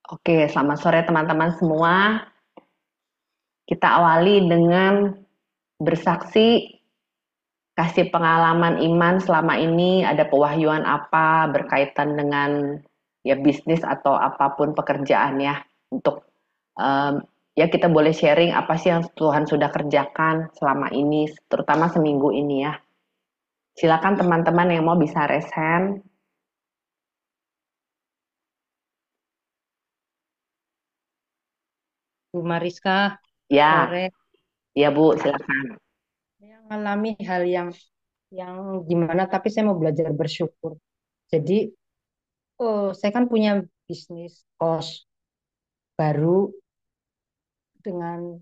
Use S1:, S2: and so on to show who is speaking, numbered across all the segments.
S1: Oke, selamat sore teman-teman semua. Kita awali dengan bersaksi, kasih pengalaman iman selama ini, ada pewahyuan apa berkaitan dengan ya bisnis atau apapun pekerjaan ya. Untuk em, ya kita boleh sharing apa sih yang Tuhan sudah kerjakan selama ini, terutama seminggu ini ya. Silakan teman-teman yang mau bisa raise hand.
S2: Bu Mariska,
S1: Ya,
S2: sore.
S1: ya Bu, silakan.
S2: Saya mengalami hal yang gimana, tapi saya mau belajar bersyukur. Jadi, saya kan punya bisnis kos baru dengan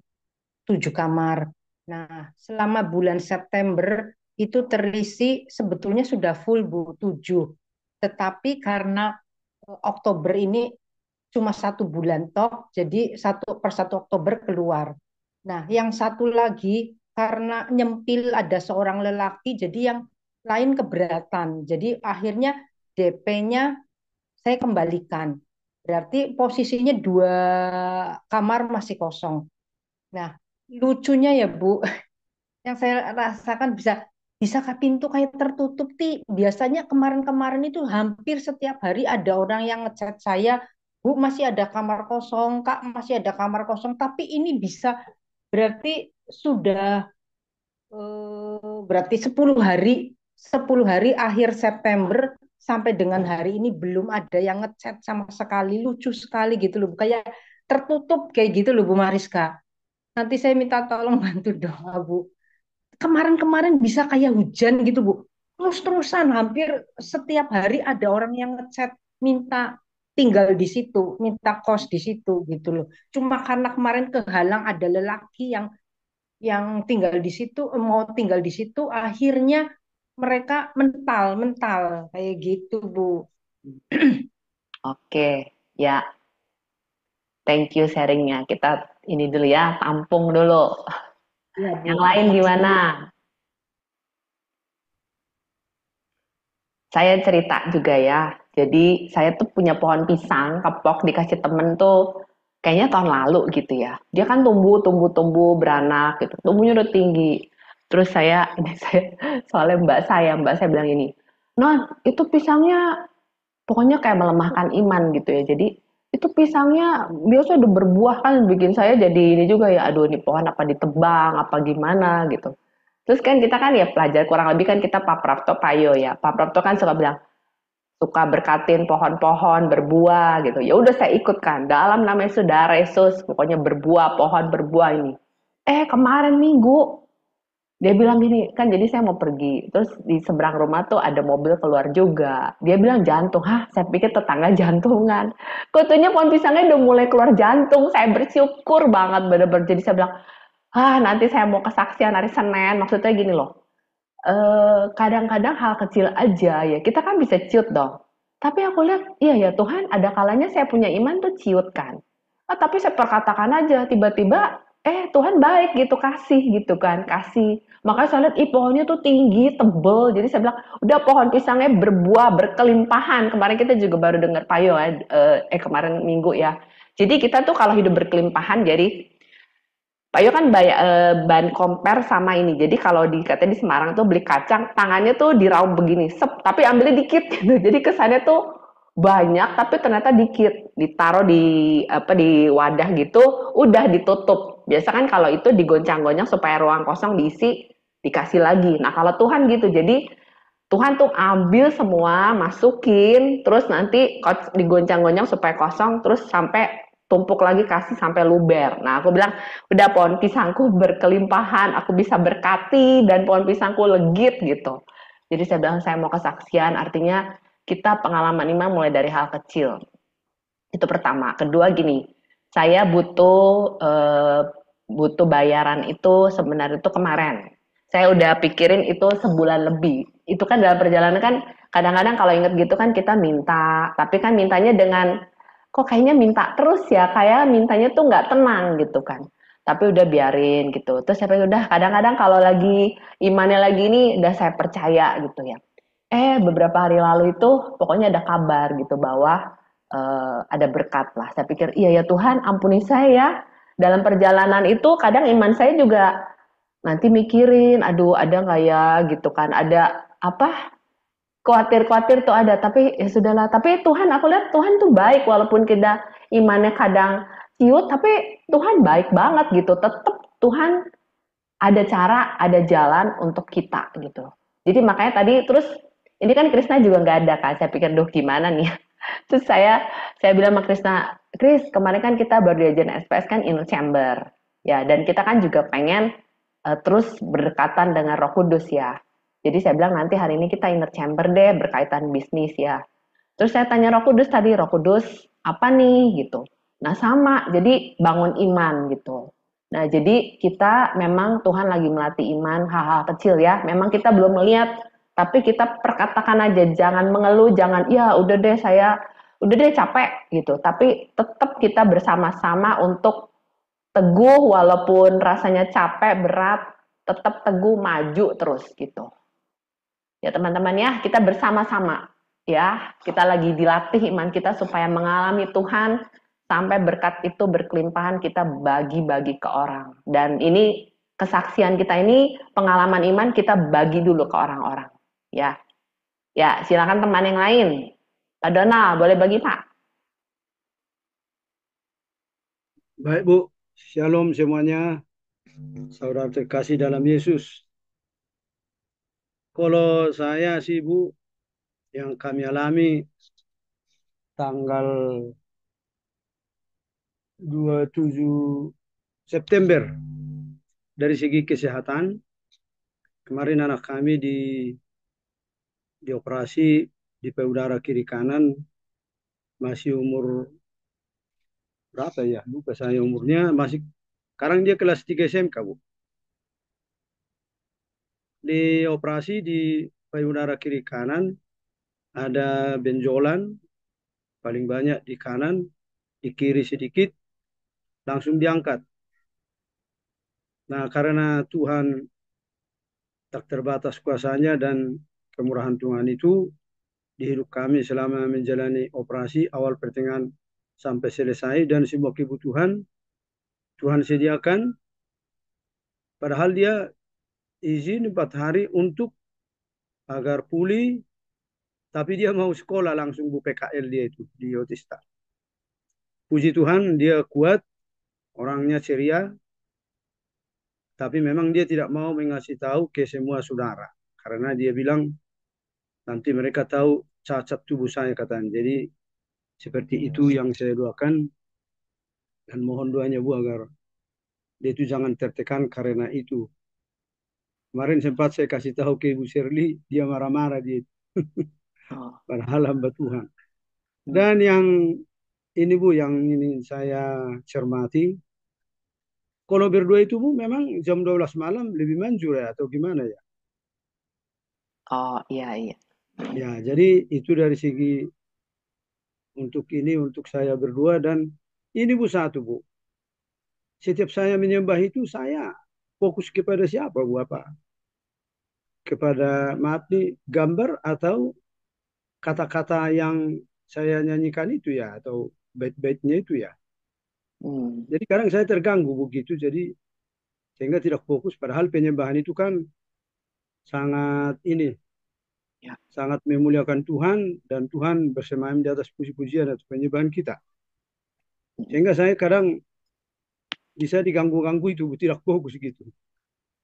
S2: 7 kamar. Nah, selama bulan September itu terisi sebetulnya sudah full Bu, 7. Tetapi karena Oktober ini cuma 1 bulan toh, jadi 1 per 1 Oktober keluar. Nah, yang satu lagi karena nyempil ada seorang lelaki, jadi yang lain keberatan. Jadi akhirnya DP-nya saya kembalikan. Berarti posisinya 2 kamar masih kosong. Nah, lucunya ya Bu, yang saya rasakan bisa bisakah pintu kayak tertutup ti biasanya kemarin-kemarin itu hampir setiap hari ada orang yang ngechat saya, Bu masih ada kamar kosong Kak, masih ada kamar kosong, tapi ini bisa berarti sudah berarti 10 hari akhir September sampai dengan hari ini belum ada yang ngechat sama sekali. Lucu sekali gitu loh, kayak tertutup kayak gitu loh Bu Mariska. Nanti saya minta tolong bantu doa Bu. Kemarin-kemarin bisa kayak hujan gitu Bu. Terus-terusan hampir setiap hari ada orang yang ngechat minta tinggal di situ, minta kos di situ gitu loh. Cuma karena kemarin kehalang ada lelaki yang tinggal di situ, mau tinggal di situ, akhirnya mereka mental mental kayak gitu Bu.
S1: Oke, ya, thank you sharingnya. Kita ini dulu ya, tampung dulu.
S2: Iya Bu,
S1: Yang lain
S2: nafas
S1: gimana?
S2: dulu.
S1: Saya cerita juga ya. Jadi saya tuh punya pohon pisang, kepok dikasih temen tuh kayaknya tahun lalu gitu ya. Dia kan tumbuh, tumbuh, tumbuh, beranak gitu. Tumbuhnya udah tinggi. Terus saya, ini saya soalnya mbak saya bilang ini, non itu pisangnya pokoknya kayak melemahkan iman gitu ya. Jadi itu pisangnya biasa udah berbuah kan bikin saya jadi ini juga ya. Aduh ini pohon apa ditebang apa gimana gitu. Terus kan kita kan ya pelajar kurang lebih kan kita Pak Prapto Payo ya. Pak Prapto kan suka bilang suka berkatin pohon-pohon berbuah gitu. Ya udah saya ikutkan. Dalam nama Saudara Yesus, pokoknya berbuah, pohon berbuah ini. Kemarin Minggu dia bilang gini, kan jadi saya mau pergi. Terus di seberang rumah tuh ada mobil keluar juga. Dia bilang jantung. Hah, saya pikir tetangga jantungan. Kutunya pohon pisangnya udah mulai keluar jantung. Saya bersyukur banget bener-bener. Jadi saya bilang, nanti saya mau kesaksian hari Senin. Maksudnya gini loh, kadang-kadang hal kecil aja ya, kita kan bisa ciut dong. Tapi aku lihat, iya ya Tuhan, ada kalanya saya punya iman tuh ciut kan. Tapi saya perkatakan aja, tiba-tiba, Tuhan baik gitu, kasih gitu kan, kasih. Makanya saya lihat, ih pohonnya tuh tinggi, tebel. Jadi saya bilang, udah pohon pisangnya berbuah, berkelimpahan. Kemarin kita juga baru dengar Payo ya, kemarin Minggu ya. Jadi kita tuh kalau hidup berkelimpahan, jadi Pak Yo kan ban compare sama ini. Jadi kalau katanya di Semarang tuh beli kacang, tangannya tuh diraup begini, sep, tapi ambilnya dikit gitu. Jadi kesannya tuh banyak tapi ternyata dikit. Ditaruh di wadah gitu, udah ditutup. Biasa kan kalau itu digoncang-goncang supaya ruang kosong diisi, dikasih lagi. Nah, kalau Tuhan gitu. Jadi Tuhan tuh ambil semua, masukin, terus nanti digoncang-goncang supaya kosong, terus sampai tumpuk lagi kasih sampai luber. Nah, aku bilang, udah pohon pisangku berkelimpahan, aku bisa berkati dan pohon pisangku legit gitu. Jadi saya bilang saya mau kesaksian, artinya kita pengalaman iman mulai dari hal kecil. Itu pertama. Kedua gini, saya butuh bayaran itu sebenarnya itu kemarin. Saya udah pikirin itu sebulan lebih. Itu kan dalam perjalanan kan kadang-kadang kalau inget gitu kan kita minta, tapi kan mintanya dengan kok kayaknya minta terus ya, kayak mintanya tuh nggak tenang gitu kan. Tapi udah biarin gitu. Terus saya pikir udah kadang-kadang kalau lagi imannya lagi ini udah saya percaya gitu ya. Beberapa hari lalu itu pokoknya ada kabar gitu bahwa ada berkat lah. Saya pikir, iya ya Tuhan, ampuni saya ya. Dalam perjalanan itu kadang iman saya juga nanti mikirin, aduh ada nggak ya gitu kan, ada apa khawatir-khawatir tuh ada, tapi ya sudahlah. Tapi Tuhan, aku lihat Tuhan tuh baik, walaupun kita imannya kadang ciut, tapi Tuhan baik banget gitu. Tetap Tuhan ada cara, ada jalan untuk kita gitu. Jadi makanya tadi terus ini kan Krisna juga nggak ada kan. Saya pikir, duh gimana nih. Terus saya bilang sama Krisna, Kris, kemarin kan kita baru diajarin SPS kan inner chamber. Ya, dan kita kan juga pengen terus berdekatan dengan Roh Kudus ya. Jadi saya bilang nanti hari ini kita inner chamber deh berkaitan bisnis ya. Terus saya tanya Roh Kudus tadi, Roh Kudus apa nih gitu. Nah sama, jadi bangun iman gitu. Nah jadi kita memang Tuhan lagi melatih iman hal-hal kecil ya. Memang kita belum melihat, tapi kita perkatakan aja, jangan mengeluh, jangan ya udah deh saya udah deh capek gitu. Tapi tetap kita bersama-sama untuk teguh walaupun rasanya capek, berat, tetap teguh maju terus gitu. Ya teman-teman ya, kita bersama-sama ya. Kita lagi dilatih iman kita supaya mengalami Tuhan sampai berkat itu berkelimpahan kita bagi-bagi ke orang. Dan ini kesaksian kita ini pengalaman iman kita bagi dulu ke orang-orang. Ya. Ya, silakan teman yang lain. Pak Donald, boleh bagi Pak?
S3: Baik Bu, Shalom semuanya, saudara terkasih dalam Yesus. Kalau saya sih Bu, yang kami alami tanggal 27 September, dari segi kesehatan, kemarin anak kami dioperasi di payudara kiri kanan, masih umur berapa ya, lupa saya umurnya, masih sekarang dia kelas 3 SMK Bu. Dioperasi di payudara kiri kanan, ada benjolan paling banyak di kanan, di kiri sedikit, langsung diangkat. Nah, karena Tuhan tak terbatas kuasanya dan kemurahan Tuhan itu di hidup kami selama menjalani operasi awal pertengahan sampai selesai, dan semua kebutuhan Tuhan sediakan, padahal dia izin 4 hari untuk agar pulih, tapi dia mau sekolah langsung Bu PKL dia itu di Otista. Puji Tuhan dia kuat, orangnya ceria, tapi memang dia tidak mau mengasih tahu ke semua saudara. Karena dia bilang nanti mereka tahu cacat tubuh saya katanya. Jadi seperti itu yang saya doakan, dan mohon doanya Bu agar dia itu jangan tertekan karena itu. Kemarin sempat saya kasih tahu ke Ibu Shirley, dia marah-marah dia.
S1: Oh.
S3: Padahal hamba Tuhan. Dan yang ini Bu, yang ini saya cermati, kalau berdua itu Bu memang jam 12 malam lebih manjur ya atau gimana ya?
S1: Oh, iya iya.
S3: Ya, jadi itu dari segi untuk ini untuk saya berdua. Dan ini Bu satu Bu, setiap saya menyembah itu saya fokus kepada siapa Bu? Apa? Kepada maaf nih gambar atau kata-kata yang saya nyanyikan itu ya, atau bait-baitnya itu ya.
S1: Hmm.
S3: Jadi kadang saya terganggu begitu, jadi sehingga tidak fokus. Padahal penyembahan itu kan sangat ini,
S1: Ya.
S3: sangat memuliakan Tuhan, dan Tuhan bersemayam di atas puji-pujian atau penyembahan kita. Sehingga saya kadang bisa diganggu-ganggu itu, tidak fokus gitu.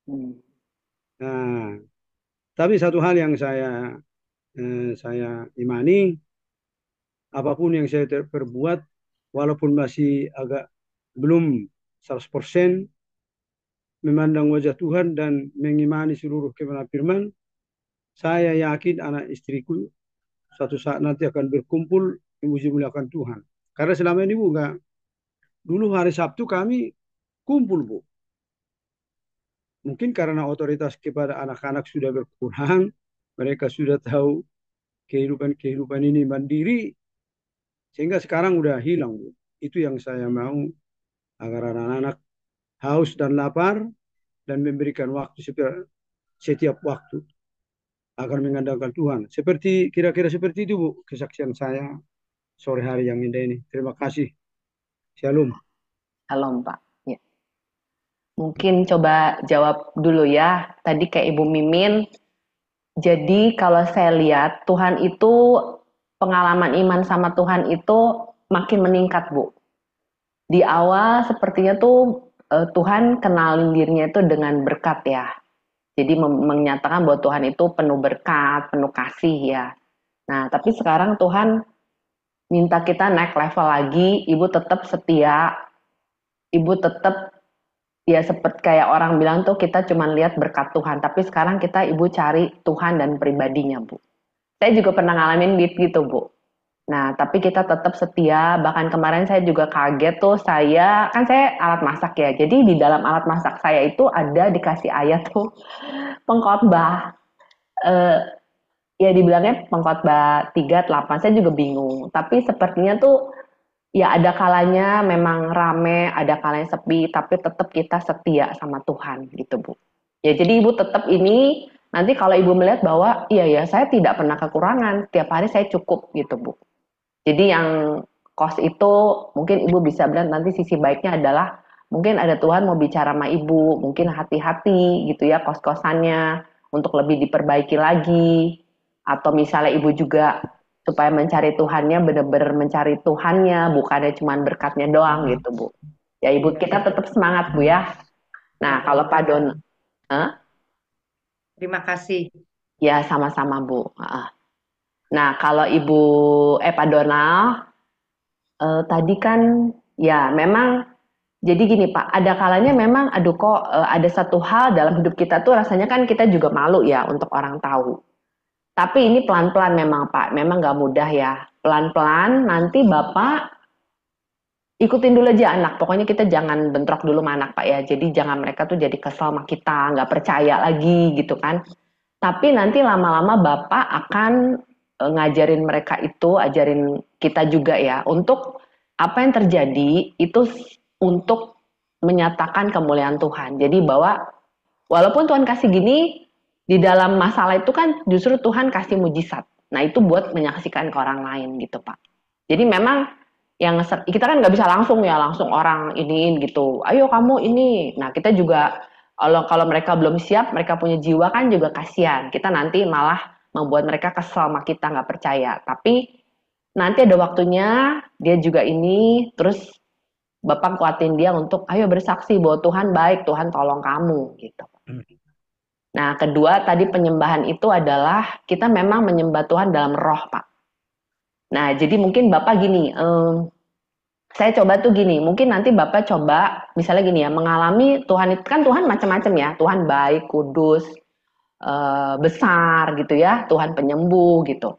S1: Hmm.
S3: Nah, tapi satu hal yang saya imani, apapun yang saya perbuat, walaupun masih agak belum 100% memandang wajah Tuhan dan mengimani seluruh kebenaran firman, saya yakin anak istriku suatu saat nanti akan berkumpul memuji-muliakan Tuhan. Karena selama ini Bu, enggak, dulu hari Sabtu kami kumpul Bu. Mungkin karena otoritas kepada anak-anak sudah berkurang, mereka sudah tahu kehidupan ini mandiri, sehingga sekarang udah hilang Bu. Itu yang saya mau, agar anak-anak haus dan lapar dan memberikan waktu setiap waktu agar mengandalkan Tuhan. Seperti kira-kira seperti itu Bu kesaksian saya sore hari yang indah ini. Terima kasih. Shalom.
S1: Shalom, Pak. Ya. Mungkin coba jawab dulu ya. Tadi kayak Ibu Mimin, jadi kalau saya lihat Tuhan itu pengalaman iman sama Tuhan itu makin meningkat, Bu. Di awal sepertinya tuh Tuhan kenalin dirinya itu dengan berkat ya. Jadi menyatakan bahwa Tuhan itu penuh berkat, penuh kasih ya. Nah, tapi sekarang Tuhan minta kita naik level lagi, Ibu tetap setia, Ibu tetap ya seperti kayak orang bilang tuh kita cuma lihat berkat Tuhan, tapi sekarang kita Ibu cari Tuhan dan pribadinya, Bu. Saya juga pernah ngalamin gitu, Bu. Nah, tapi kita tetap setia. Bahkan kemarin saya juga kaget tuh, kan saya alat masak ya. Jadi di dalam alat masak saya itu ada dikasih ayat tuh pengkhotbah. Eh, ya dibilangnya pengkhotbah 3:8. Saya juga bingung. Tapi sepertinya tuh ya ada kalanya memang rame, ada kalanya sepi, tapi tetap kita setia sama Tuhan gitu, Bu. Ya jadi Ibu tetap ini, nanti kalau Ibu melihat bahwa iya ya saya tidak pernah kekurangan, tiap hari saya cukup gitu, Bu. Jadi yang kos itu mungkin Ibu bisa bilang nanti sisi baiknya adalah mungkin ada Tuhan mau bicara sama Ibu, mungkin hati-hati gitu ya kos-kosannya untuk lebih diperbaiki lagi. Atau misalnya Ibu juga supaya mencari Tuhannya benar-benar mencari Tuhannya, bukannya cuma berkatnya doang gitu, Bu. Ya Ibu, kita tetap semangat, Bu ya. Nah, kalau Pak Don,
S2: Terima kasih.
S1: ya sama-sama, Bu. Nah, kalau Ibu Pak Donald, tadi kan ya memang jadi gini Pak, ada kalanya memang aduh kok ada satu hal dalam hidup kita tuh rasanya kan kita juga malu ya untuk orang tahu. Tapi ini pelan-pelan memang Pak, memang nggak mudah ya. Pelan-pelan nanti Bapak ikutin dulu aja anak. Pokoknya kita jangan bentrok dulu sama anak Pak ya. Jadi jangan mereka tuh jadi kesel sama kita, nggak percaya lagi gitu kan. Tapi nanti lama-lama Bapak akan ngajarin mereka itu, ajarin kita juga ya, untuk apa yang terjadi itu untuk menyatakan kemuliaan Tuhan. Jadi bahwa walaupun Tuhan kasih gini, di dalam masalah itu kan justru Tuhan kasih mujizat. Nah itu buat menyaksikan ke orang lain gitu Pak. Jadi memang yang kita kan nggak bisa langsung ya langsung orang iniin gitu. Ayo kamu ini. Nah kita juga kalau mereka belum siap, mereka punya jiwa kan juga kasihan. Kita nanti malah membuat mereka kesel sama kita nggak percaya. Tapi nanti ada waktunya dia juga ini terus Bapak kuatin dia untuk ayo bersaksi bahwa Tuhan baik, Tuhan tolong kamu gitu. Nah, kedua tadi penyembahan itu adalah kita memang menyembah Tuhan dalam roh, Pak. Nah, jadi mungkin Bapak gini, saya coba tuh gini, mungkin nanti Bapak coba misalnya gini ya, mengalami Tuhan itu kan Tuhan macam-macam ya, Tuhan baik, kudus, besar gitu ya, Tuhan penyembuh gitu.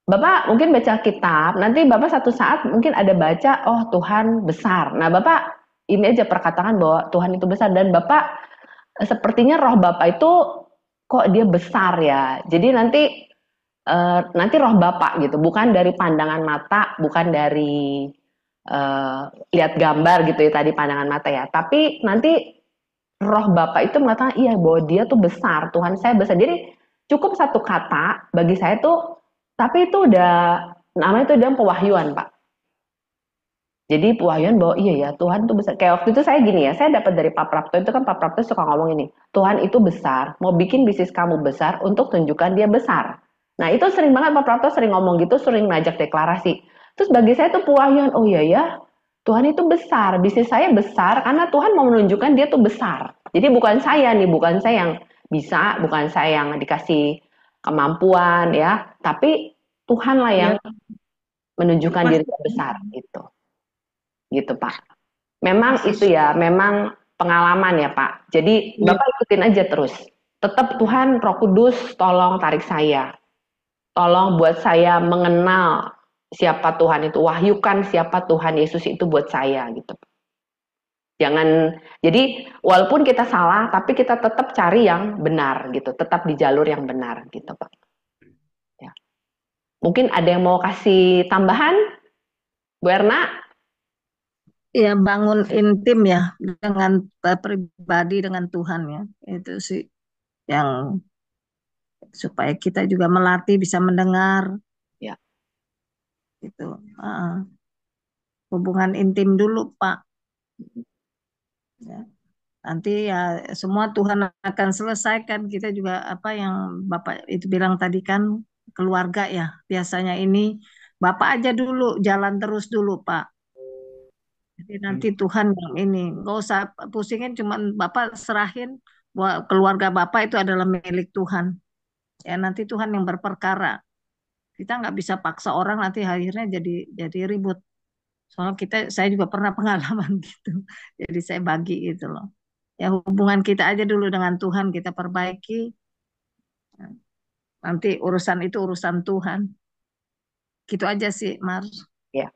S1: Bapak mungkin baca kitab, nanti Bapak satu saat mungkin ada baca, oh Tuhan besar. Nah Bapak ini aja perkataan bahwa Tuhan itu besar dan Bapak sepertinya roh Bapak itu kok dia besar ya. Jadi nanti roh Bapak gitu, bukan dari pandangan mata, bukan dari lihat gambar gitu ya tadi pandangan mata ya. Tapi nanti roh Bapak itu mengatakan iya bahwa dia tuh besar, Tuhan saya besar. Jadi cukup satu kata bagi saya tuh, tapi itu udah namanya itu dia pewahyuan Pak. Jadi pewahyuan bahwa iya ya Tuhan itu besar. Kayak waktu itu saya gini ya, saya dapat dari Pak Prapto itu kan Pak Prapto suka ngomong ini, Tuhan itu besar, mau bikin bisnis kamu besar untuk tunjukkan dia besar. Nah itu sering banget Pak Prapto sering ngomong gitu, sering ngajak deklarasi. Terus bagi saya itu pewahyuan, oh iya ya Tuhan itu besar, bisnis saya besar karena Tuhan mau menunjukkan dia tuh besar. Jadi bukan saya nih, bukan saya yang bisa, bukan saya yang dikasih kemampuan ya, tapi Tuhanlah yang menunjukkan dirinya besar gitu. Gitu Pak. Memang itu ya, memang pengalaman ya Pak. Jadi Bapak ikutin aja terus. Tetap Tuhan Roh Kudus tolong tarik saya. Tolong buat saya mengenal siapa Tuhan itu. Wahyukan siapa Tuhan Yesus itu buat saya gitu. Jangan, jadi walaupun kita salah, tapi kita tetap cari yang benar gitu. Tetap di jalur yang benar gitu Pak. Ya. Mungkin ada yang mau kasih tambahan? Bu Erna?
S4: Ya, bangun intim ya dengan pribadi dengan Tuhan ya. Itu sih yang supaya kita juga melatih bisa mendengar.
S1: Ya.
S4: Itu hubungan intim dulu, Pak. Ya. Nanti ya semua Tuhan akan selesaikan. Kita juga apa yang Bapak itu bilang tadi kan keluarga ya. Biasanya ini Bapak aja dulu jalan terus dulu, Pak. Jadi nanti Tuhan yang ini nggak usah pusingin, cuman Bapak serahin bahwa keluarga Bapak itu adalah milik Tuhan. Ya nanti Tuhan yang berperkara. Kita nggak bisa paksa orang nanti akhirnya jadi ribut. Soalnya saya juga pernah pengalaman gitu. Jadi saya bagi gitu loh. Ya hubungan kita aja dulu dengan Tuhan kita perbaiki. Nanti urusan itu urusan Tuhan. Gitu aja sih, Mars.
S1: Ya,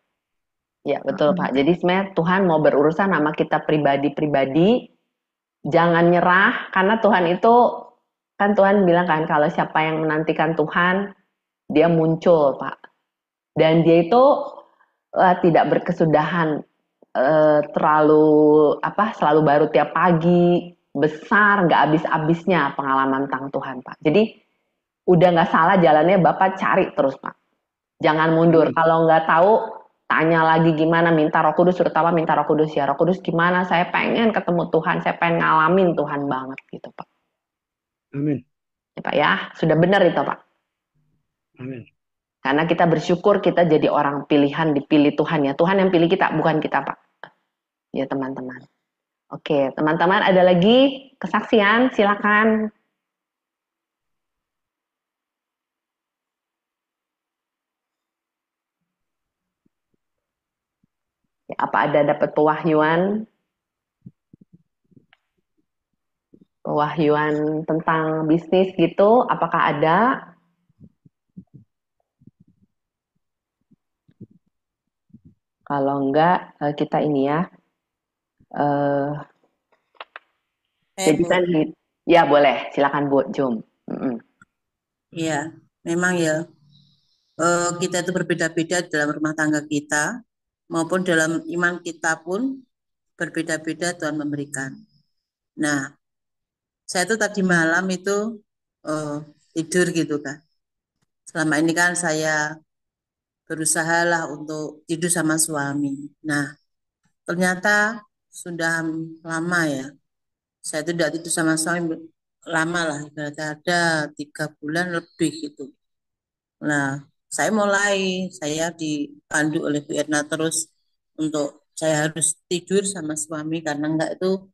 S1: ya betul Pak. Jadi sebenarnya Tuhan mau berurusan sama kita pribadi-pribadi, jangan nyerah karena Tuhan itu kan Tuhan bilang kan kalau siapa yang menantikan Tuhan, dia muncul Pak. Dan dia itu tidak berkesudahan, terlalu selalu baru tiap pagi, besar, nggak habis-habisnya pengalaman tentang Tuhan Pak. Jadi udah nggak salah jalannya, Bapak cari terus Pak. Jangan mundur. Kalau nggak tahu, tanya lagi gimana, minta Roh Kudus, terutama minta Roh Kudus ya. Roh Kudus gimana? Saya pengen ketemu Tuhan, saya pengen ngalamin Tuhan banget gitu Pak.
S3: Amin.
S1: Ya Pak ya, sudah benar itu Pak.
S3: Amin.
S1: Karena kita bersyukur kita jadi orang pilihan, dipilih Tuhan ya. Tuhan yang pilih kita, bukan kita Pak. Ya teman-teman. Oke, teman-teman ada lagi kesaksian, silakan. Ya, apa ada dapat pewahyuan? Pewahyuan tentang bisnis gitu, apakah ada? Kalau enggak, kita ini ya. Jadi
S5: Bu.
S1: kan, ya boleh, silakan Bu Jum.
S5: Iya, memang ya kita itu berbeda-beda dalam rumah tangga kita maupun dalam iman kita pun berbeda-beda Tuhan memberikan. Nah, saya tuh tadi malam itu tidur gitu kan. Selama ini kan saya berusaha lah untuk tidur sama suami. Nah, ternyata sudah lama ya. Saya tuh tidak tidur sama suami lama lah, ibaratnya ada 3 bulan lebih gitu. Nah, saya dipandu oleh Bu Erna terus untuk saya harus tidur sama suami karena enggak itu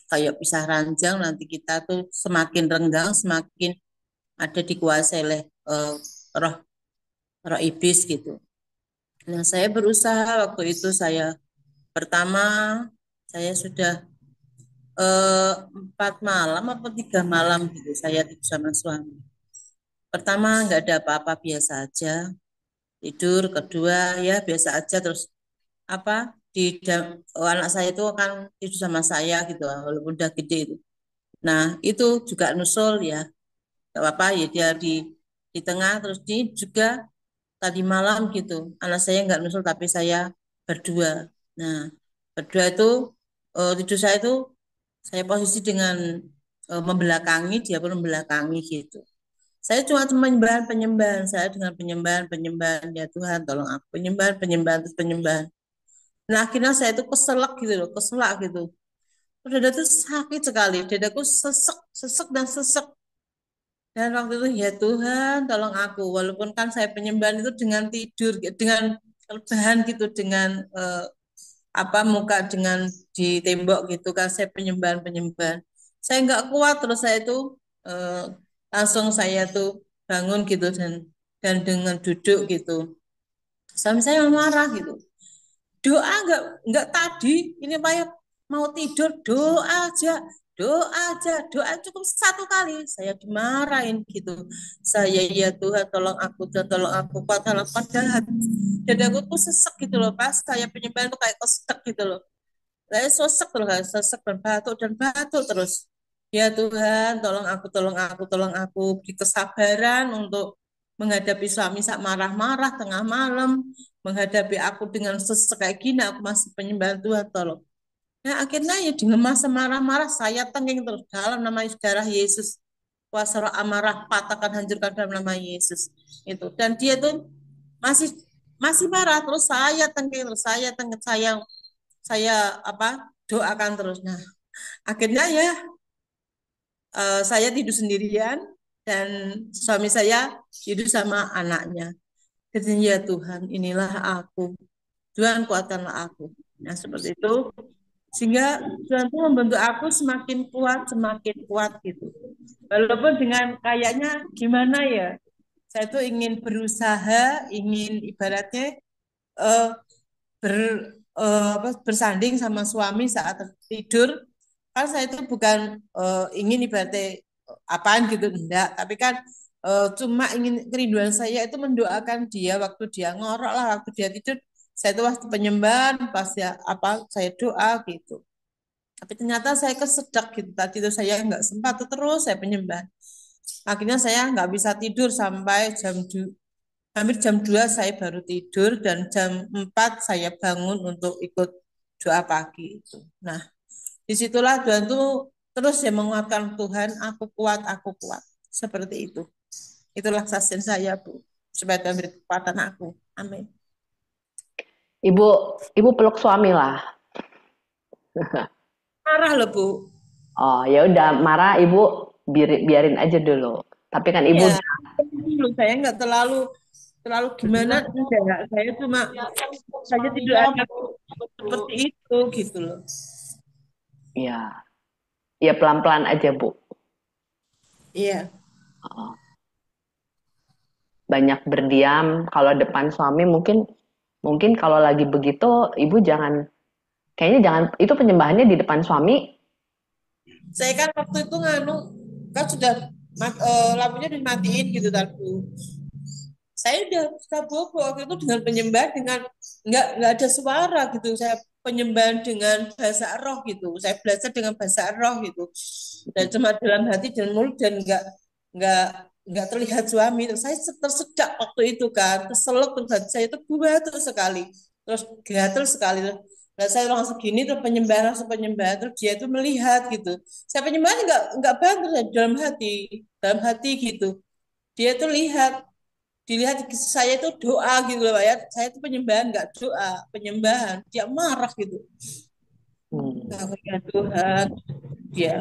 S5: kayak pisah ranjang nanti kita tuh semakin renggang, semakin ada dikuasai oleh roh roh iblis gitu. Nah, saya berusaha waktu itu pertama saya sudah 4 malam atau 3 malam gitu saya tidur sama suami. Pertama nggak ada apa-apa biasa aja tidur, kedua ya biasa aja terus apa anak saya itu akan tidur sama saya gitu walaupun udah gede itu. Nah itu juga nusul ya gak apa-apa ya dia di tengah terus di juga tadi malam gitu anak saya nggak nusul tapi saya berdua. Nah berdua itu tidur saya itu saya posisi dengan membelakangi dia pun membelakangi gitu. Saya cuma penyembahan penyembahan saya dengan penyembahan penyembahan ya Tuhan tolong aku penyembahan penyembahan terus penyembahan. Nah akhirnya saya itu keselak gitu loh, keselak gitu. Dada tuh sakit sekali, dadaku sesek, sesek dan sesek. Dan waktu itu ya Tuhan tolong aku, walaupun kan saya penyembahan itu dengan tidur, dengan rebahan gitu, dengan muka dengan di tembok gitu kan saya penyembahan penyembahan. Saya nggak kuat terus saya itu eh, langsung saya tuh bangun gitu dan dengan duduk gitu. Suami saya marah gitu. Doa nggak tadi ini Pak ya mau tidur doa cukup 1 kali saya dimarahin gitu saya ya Tuhan tolong aku padahal dadaku tuh sesek gitu loh pas saya penyembahan tuh kayak kesek gitu loh saya sesek terus kayak sesek dan batuk terus ya Tuhan tolong aku beri kesabaran untuk menghadapi suami saat marah-marah tengah malam menghadapi aku dengan sesek kayak gini aku masih penyembahan Tuhan tolong. Nah akhirnya ya dengan masa marah-marah saya tengking terus dalam nama darah Yesus kuasa roh amarah patahkan hancurkan dalam nama Yesus itu dan dia tuh masih masih marah, terus saya doakan terus. Nah, akhirnya ya saya tidur sendirian dan suami saya tidur sama anaknya. Jadi ya Tuhan, inilah aku. Tuhan kuatkanlah aku. Nah, seperti itu. Sehingga Tuhan itu membentuk aku semakin kuat gitu. Walaupun dengan kayaknya gimana ya, saya tuh ingin berusaha, ingin ibaratnya eh, ber, bersanding sama suami saat tidur. Kan saya itu bukan ingin ibaratnya apaan gitu, enggak. Tapi kan cuma ingin kerinduan saya itu mendoakan dia waktu dia ngorok lah, waktu dia tidur. Saya itu waktu penyembahan, pas ya saya doa gitu. Tapi ternyata saya kesedak gitu. Tadi itu saya nggak sempat tuh terus saya penyembahan. Akhirnya saya nggak bisa tidur sampai hampir jam 2 saya baru tidur dan jam 4 saya bangun untuk ikut doa pagi itu. Nah, disitulah Tuhan tuh terus ya menguatkan Tuhan, aku kuat. Seperti itu. Itulah kesaksian saya, Bu. Supaya Tuhan beri kekuatan aku. Amin.
S1: Ibu peluk suami lah.
S5: Marah loh, Bu.
S1: Oh, ya udah marah ibu biarin aja dulu. Tapi kan ibu
S5: Iya. Saya nggak terlalu gimana, enggak. Saya cuma saja tidur aja seperti itu gitu loh.
S1: ya ya pelan-pelan aja Bu.
S5: Iya.
S1: Oh. Banyak berdiam kalau depan suami mungkin kalau lagi begitu ibu kayaknya jangan itu penyembahannya di depan suami.
S5: Saya kan waktu itu kan sudah lampunya dimatiin gitu kan Bu. Saya udah suka bobo waktu itu dengan penyembahan dengan nggak ada suara gitu. Saya penyembahan dengan bahasa roh gitu. Saya belajar dengan bahasa roh gitu. Dan cuma dalam hati dan mulut dan nggak nggak terlihat suami. Terus saya tersedak waktu itu kan, keselak terus hati saya itu batuk sekali, terus gatel sekali. Nah, saya langsung gini terus penyembahan terus dia itu melihat gitu. Saya penyembahan nggak bantu dalam hati gitu. Dia tuh dilihat saya itu doa gitu loh Pak ya. Saya itu penyembahan nggak doa, penyembahan. Dia marah gitu. Nah, ya Tuhan, dia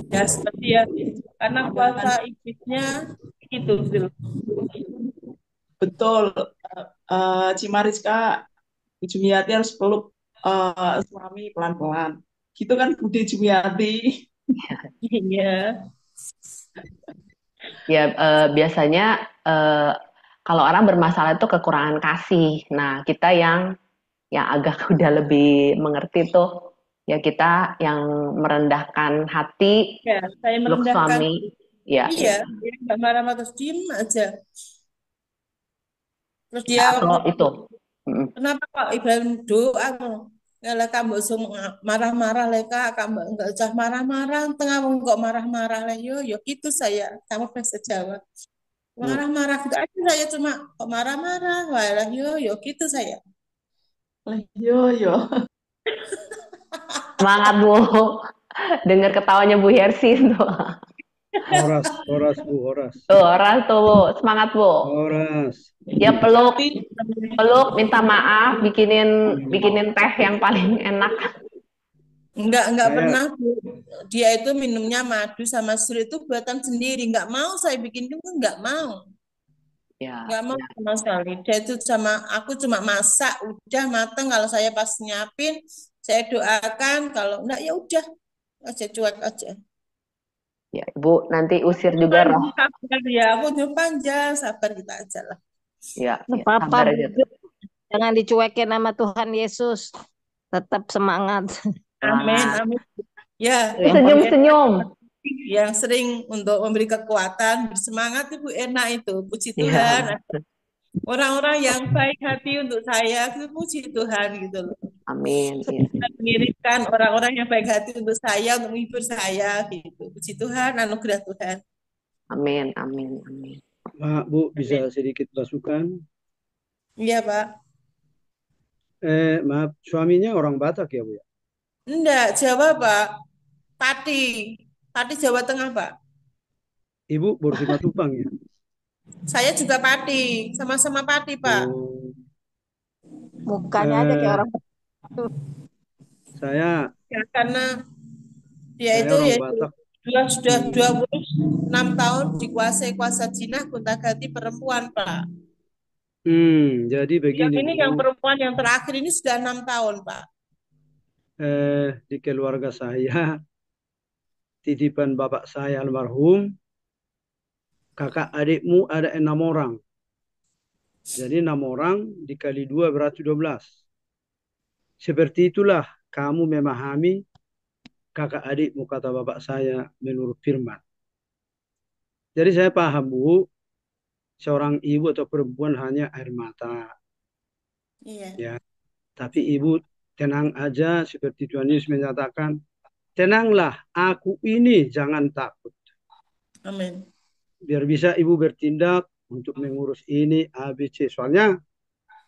S5: ya seperti ya karena kuasa iblisnya gitu gitu.
S6: Betul, Cimariska, Bu Jumiati harus peluk suami pelan-pelan. Gitu kan Budi Jumiati.
S5: Iya.
S1: Ya biasanya kalau orang bermasalah itu kekurangan kasih. Nah, kita yang agak udah lebih mengerti tuh, ya kita yang merendahkan hati,
S5: Ya, saya
S1: peluk
S5: merendahkan.
S1: suami. Ya,
S5: Iya, dia nggak marah-marah terus diem aja. Terus dia
S1: atau itu.
S5: kenapa Pak Ibrahim doa kalau kamu marah-marah leka, kamu nggak usah marah-marah, tengah kok marah-marah lah, yo gitu saya sama bahasa Jawa. Marah-marah enggak aja saya cuma kok marah-marah, walah yo gitu saya.
S6: Yo.
S1: Semangat Bu. Dengar ketawanya Bu Hersi tuh.
S3: Horas Bu, horas.
S1: Tuh, Horas tuh Bu. Semangat Bu.
S3: Horas.
S1: Ya peluk, minta maaf, bikinin teh yang paling enak.
S5: Enggak pernah Bu. Dia itu minumnya madu sama susu itu buatan sendiri, enggak mau saya bikin itu enggak mau.
S1: Ya,
S5: Enggak mau sama sekali. Dia itu sama aku cuma masak udah matang, kalau saya pas nyiapin saya doakan, kalau enggak ya udah aja cuek aja.
S1: ya Ibu nanti usir juga roh.
S5: Sabar ya, aku panjang, sabar kita aja lah.
S1: Ya,
S2: Apa-apa,
S1: sabar aja.
S2: jangan dicuekin sama Tuhan Yesus. Tetap semangat.
S5: Amin, amin. Ya,
S1: Senyum-senyum.
S5: yang sering untuk memberi kekuatan, bersemangat Ibu, enak itu. Puji
S1: Ya.
S5: Tuhan. Orang-orang yang baik hati untuk saya, itu puji Tuhan gitu loh.
S1: Amin. Ya.
S5: Mengirimkan orang-orang yang baik hati untuk saya, untuk menghibur saya gitu. Puji Tuhan, anugerah Tuhan.
S1: Amin.
S3: Bu, bisa sedikit masukan?
S5: Iya, Pak.
S3: Maaf, suaminya orang Batak ya Bu ya?
S5: Enggak, Jawa, Pak. Pati Jawa Tengah, Pak.
S3: Ibu Borsimatupang ya?
S5: Saya juga Pati, sama-sama Pati, Pak.
S3: Oh,
S4: Mukanya aja kayak
S3: Eh,
S4: orang
S3: saya
S5: Ya, karena dia
S3: saya
S5: itu
S3: orang
S5: yaitu
S3: Batak.
S5: sudah
S3: Hmm.
S5: 26 tahun dikuasai kuasa jinah gonta-ganti perempuan, Pak.
S3: Jadi
S5: Yang
S3: begini
S5: ini
S3: Bu,
S5: yang perempuan yang terakhir ini sudah 6 tahun, Pak.
S3: di keluarga saya titipan bapak saya almarhum, kakak adikmu ada 6 orang. Jadi 6 orang dikali 2 berarti 12. Seperti itulah kamu memahami kakak adikmu kata bapak saya menurut firman. Jadi saya paham Bu, seorang ibu atau perempuan hanya air mata.
S5: Iya.
S3: Ya, tapi ibu tenang aja seperti Tuhan Yesus menyatakan, tenanglah aku ini jangan takut.
S5: Amin.
S3: Biar bisa ibu bertindak untuk mengurus ini ABC. Soalnya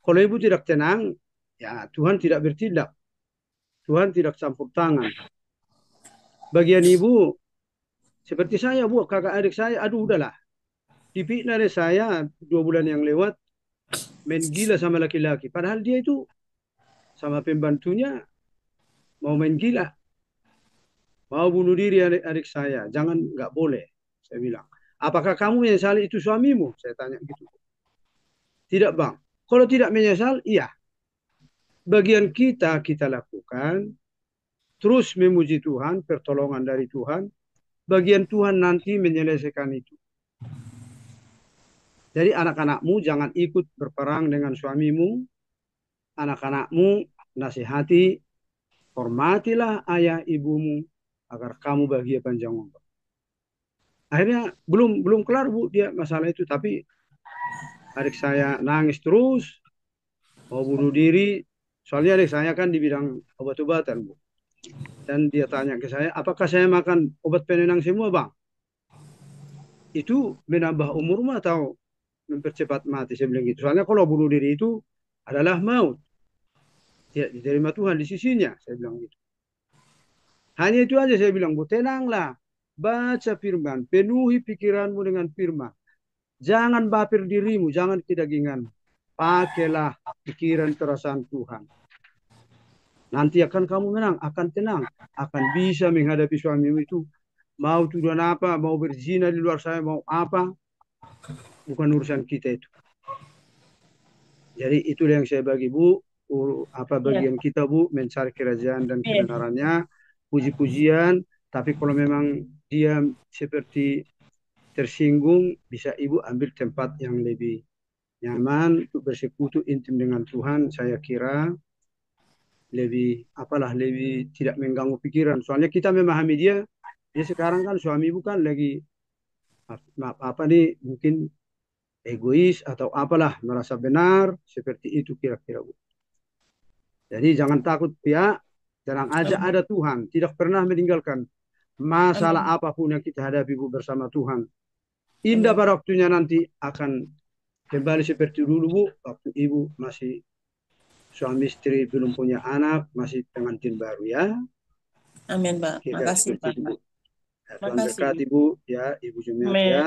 S3: kalau ibu tidak tenang, ya Tuhan tidak bertindak. Tuhan tidak campur tangan. Bagian ibu seperti saya Bu, kakak adik saya, aduh udahlah. Dipitnah deh saya 2 bulan yang lewat main gila sama laki-laki. Padahal dia itu sama pembantunya mau main gila. Mau bunuh diri adik saya. Jangan, nggak boleh. Saya bilang. Apakah kamu menyesali itu suamimu? Saya tanya gitu. Tidak Bang. Kalau tidak menyesal, iya. Bagian kita lakukan. Terus memuji Tuhan, pertolongan dari Tuhan. Bagian Tuhan nanti menyelesaikan itu. Jadi anak-anakmu jangan ikut berperang dengan suamimu. Anak-anakmu nasihati, hormatilah ayah ibumu agar kamu bahagia panjang umur. Akhirnya belum kelar Bu dia masalah itu, tapi adik saya nangis terus mau bunuh diri. Soalnya adik saya kan di bidang obat-obatan Bu. Dan dia tanya ke saya, apakah saya makan obat penenang semua Bang? Itu menambah umurmu atau mempercepat mati? Saya bilang gitu. Soalnya kalau bunuh diri itu adalah maut. Tidak diterima Tuhan di sisinya. Saya bilang gitu. Hanya itu aja saya bilang, Bu, tenanglah. Baca firman, penuhi pikiranmu dengan firman. Jangan baper dirimu, jangan kedagingan. Pakailah pikiran perasaan Tuhan. Nanti akan kamu menang, akan tenang, akan bisa menghadapi suamimu itu. Mau tuduhan apa, mau berzina di luar sana, mau apa, bukan urusan kita itu. Jadi itulah yang saya bagi Bu, apa bagian kita Bu, mencari kerajaan dan kebenarannya, puji-pujian. Tapi kalau memang dia seperti tersinggung, bisa Ibu ambil tempat yang lebih nyaman untuk bersekutu intim dengan Tuhan. Saya kira lebih tidak mengganggu pikiran. Soalnya kita memahami dia sekarang kan suami Ibu kan lagi apa nih mungkin egois atau apalah, merasa benar seperti itu kira-kira Bu. Jadi jangan takut ya, tenang aja, ada Tuhan, tidak pernah meninggalkan. Masalah apapun yang kita hadapi Bu bersama Tuhan, indah pada waktunya nanti akan kembali seperti dulu Bu, waktu Ibu masih suami istri belum punya anak, masih pengantin baru ya.
S5: Amin Pak.
S3: Kira
S5: Makasih
S3: seperti
S5: Pak.
S3: itu Bu. Ya, Tuhan
S5: Makasih.
S3: berkati Bu ya, Ibu Jumiat
S5: Amin.
S3: ya.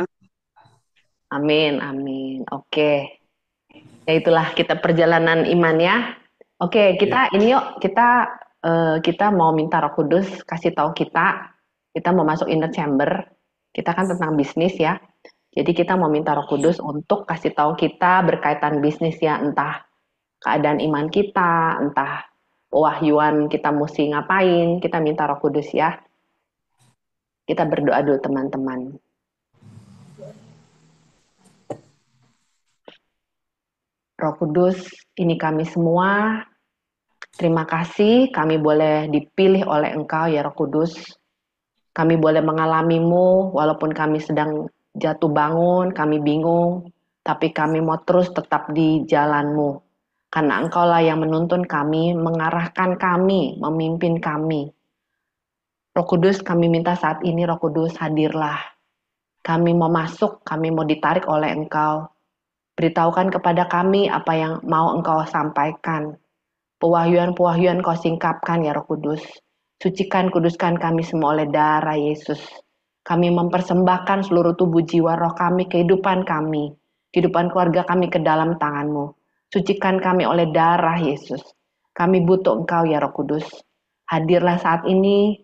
S1: Amin, amin. Oke. Ya itulah kita perjalanan iman ya. Oke, kita ini yuk kita mau minta Roh Kudus kasih tahu kita mau masuk inner chamber. Kita kan tentang bisnis ya. Jadi kita mau minta Roh Kudus untuk kasih tahu kita berkaitan bisnis ya, entah keadaan iman kita, entah pewahyuan kita mesti ngapain, kita minta Roh Kudus ya. Kita berdoa dulu teman-teman. Roh Kudus, ini kami semua, terima kasih kami boleh dipilih oleh Engkau ya Roh Kudus. Kami boleh mengalamimu walaupun kami sedang jatuh bangun, kami bingung, tapi kami mau terus tetap di jalan-Mu. Karena Engkaulah yang menuntun kami, mengarahkan kami, memimpin kami. Roh Kudus, kami minta saat ini Roh Kudus hadirlah. Kami mau masuk, kami mau ditarik oleh Engkau. Beritahukan kepada kami apa yang mau Engkau sampaikan. Pewahyuan-pewahyuan Kau singkapkan ya Roh Kudus. Sucikan, kuduskan kami semua oleh darah Yesus. Kami mempersembahkan seluruh tubuh jiwa roh kami, kehidupan keluarga kami ke dalam tangan-Mu. Sucikan kami oleh darah Yesus. Kami butuh Engkau ya Roh Kudus. Hadirlah saat ini,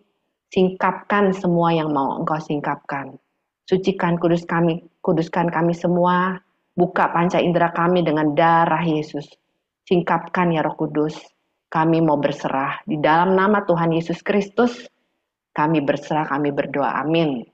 S1: singkapkan semua yang mau Engkau singkapkan. Sucikan kuduskan kami semua. Buka panca indera kami dengan darah Yesus. Singkapkan ya Roh Kudus. Kami mau berserah. Di dalam nama Tuhan Yesus Kristus, kami berserah, kami berdoa. Amin.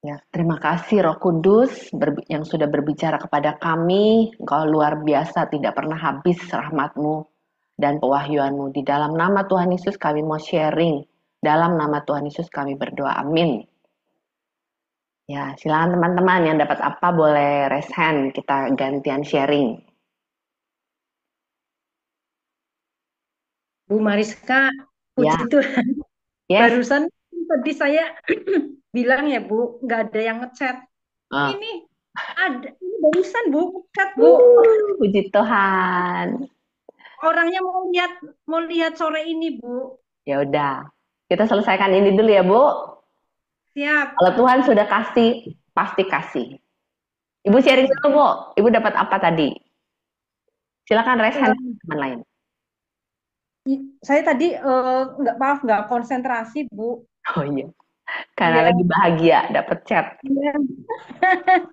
S1: Ya, terima kasih Roh Kudus yang sudah berbicara kepada kami. Engkau luar biasa, tidak pernah habis rahmat-Mu dan pewahyuan-Mu. Di dalam nama Tuhan Yesus kami mau sharing. Dalam nama Tuhan Yesus kami berdoa. Amin. Ya, silakan teman-teman yang dapat apa boleh raise hand. Kita gantian sharing.
S2: Bu Mariska, puji
S1: Ya,
S2: Tuhan.
S1: yes.
S2: Barusan tadi saya bilang ya Bu, nggak ada yang ngechat.
S1: Ah.
S2: Ini ada, ini barusan Bu, ngechat Bu.
S1: Puji Tuhan.
S2: Orangnya mau lihat sore ini Bu.
S1: Ya udah, kita selesaikan ini dulu ya Bu.
S2: Siap.
S1: Kalau Tuhan sudah kasih, pasti kasih. Ibu sharing dulu Bu. Ibu dapat apa tadi? Silakan raise hand teman lain.
S2: Saya tadi nggak konsentrasi Bu.
S1: Oh iya, karena
S2: Iya.
S1: lagi bahagia dapat chat.
S2: Iya.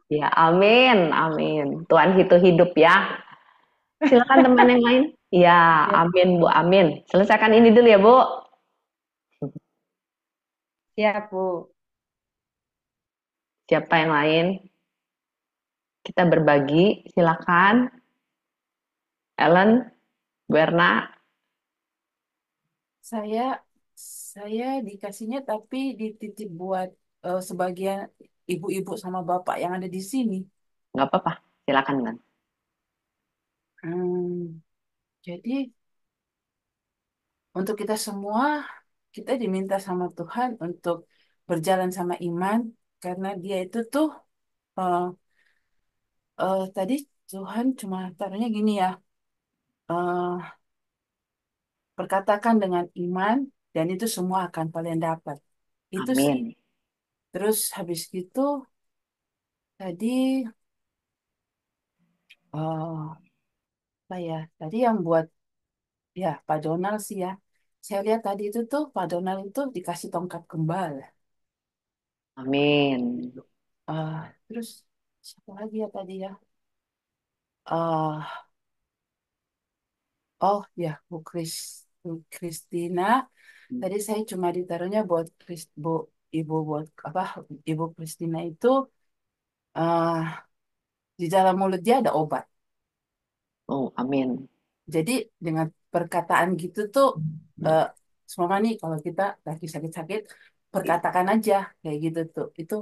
S1: Ya, amin, amin. Tuhan itu hidup ya. Silakan teman yang lain. Ya, amin Bu, amin. Selesaikan ini dulu ya Bu.
S2: Siap Bu.
S1: Siapa yang lain? Kita berbagi, silakan. Ellen, Berna.
S7: Saya dikasihnya tapi dititip buat sebagian ibu-ibu sama bapak yang ada di sini.
S1: Nggak apa-apa, silakan kan.
S7: Jadi untuk kita semua, kita diminta sama Tuhan untuk berjalan sama iman karena Dia itu tuh eh, tadi Tuhan cuma taruhnya gini ya, eh, perkatakan dengan iman dan itu semua akan kalian dapat. Itu sih.
S1: Amin.
S7: Terus habis itu tadi apa ya? Tadi yang buat ya Pak Donald sih ya. Saya lihat tadi itu tuh Pak Donald itu dikasih tongkat kembal.
S1: Amin.
S7: Terus siapa lagi ya tadi ya? Ah, oh ya Bu Kristina. Tadi saya cuma ditaruhnya buat Ibu buat apa? Ibu Kristina itu ah di dalam mulut dia ada obat.
S1: Oh, amin.
S7: Jadi dengan perkataan gitu tuh eh semua nih kalau kita lagi sakit-sakit perkatakan aja kayak gitu tuh. Itu